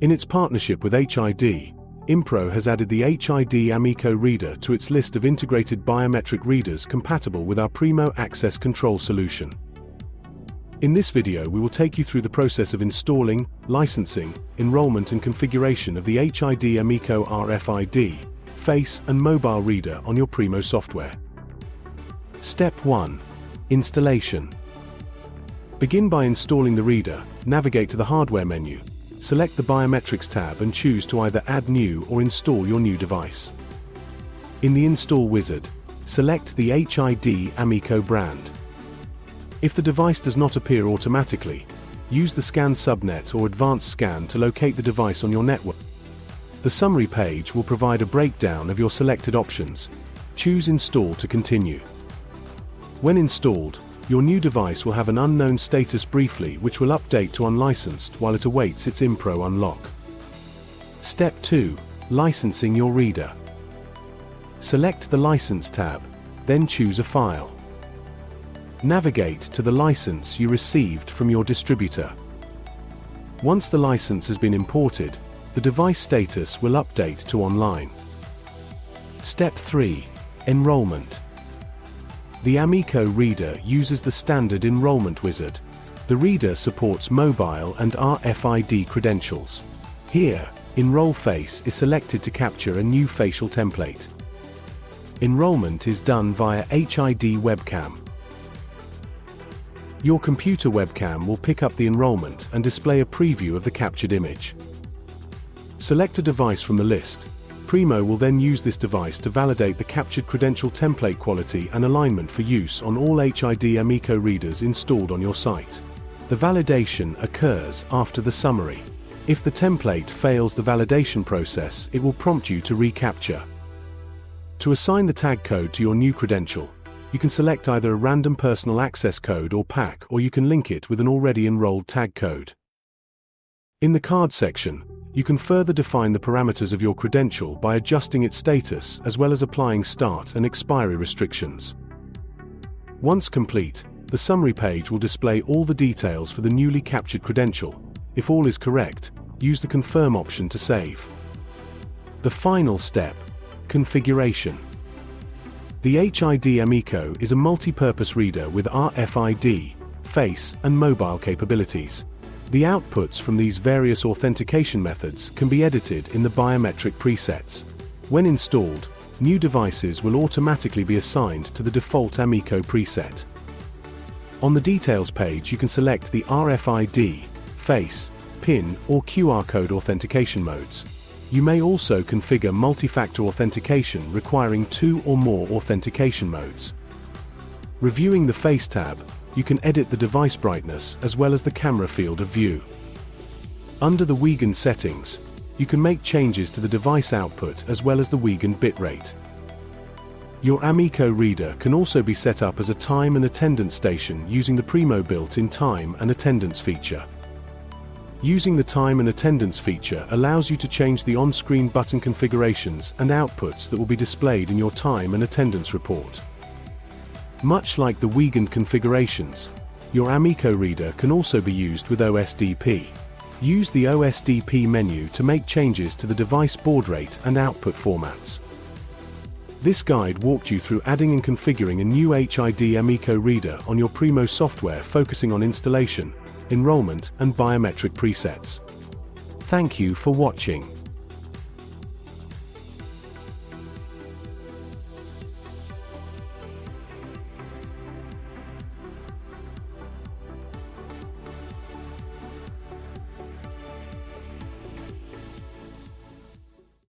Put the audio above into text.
In its partnership with HID, Impro has added the HID Amico reader to its list of integrated biometric readers compatible with our Primo Access Control solution. In this video, we will take you through the process of installing, licensing, enrollment and configuration of the HID Amico RFID, face and mobile reader on your Primo software. Step 1. Installation. Begin by installing the reader. Navigate to the hardware menu. Select the Biometrics tab and choose to either add new or install your new device. In the Install wizard, select the HID Amico brand. If the device does not appear automatically, use the Scan Subnet or Advanced Scan to locate the device on your network. The summary page will provide a breakdown of your selected options. Choose Install to continue. When installed, your new device will have an unknown status briefly, which will update to unlicensed while it awaits its Impro unlock. Step 2. Licensing your reader. Select the License tab, then choose a file. Navigate to the license you received from your distributor. Once the license has been imported, the device status will update to online. Step 3. Enrollment. The Amico reader uses the standard enrollment wizard. The reader supports mobile and RFID credentials. Here, Enroll Face is selected to capture a new facial template. Enrollment is done via HID webcam. Your computer webcam will pick up the enrollment and display a preview of the captured image. Select a device from the list. Primo will then use this device to validate the captured credential template quality and alignment for use on all HID Amico readers installed on your site. The validation occurs after the summary. If the template fails the validation process, it will prompt you to recapture. To assign the tag code to your new credential, you can select either a random personal access code or PAC, or you can link it with an already enrolled tag code. In the card section, you can further define the parameters of your credential by adjusting its status as well as applying start and expiry restrictions. Once complete, the summary page will display all the details for the newly captured credential. If all is correct, use the Confirm option to save. The final step: configuration. The HID Amico is a multi-purpose reader with RFID, face, and mobile capabilities. The outputs from these various authentication methods can be edited in the biometric presets. When installed, new devices will automatically be assigned to the default Amico preset. On the Details page, you can select the RFID, face, PIN, or QR code authentication modes. You may also configure multi-factor authentication requiring 2 or more authentication modes. Reviewing the Face tab, you can edit the device brightness as well as the camera field of view. Under the Wiegand settings, you can make changes to the device output as well as the Wiegand bitrate. Your Amico reader can also be set up as a time and attendance station using the Primo built-in time and attendance feature. Using the time and attendance feature allows you to change the on-screen button configurations and outputs that will be displayed in your time and attendance report. Much like the Wiegand configurations, your Amico reader can also be used with OSDP. Use the OSDP menu to make changes to the device baud rate and output formats. This guide walked you through adding and configuring a new HID Amico reader on your Primo software, focusing on installation, enrollment, and biometric presets. Thank you for watching.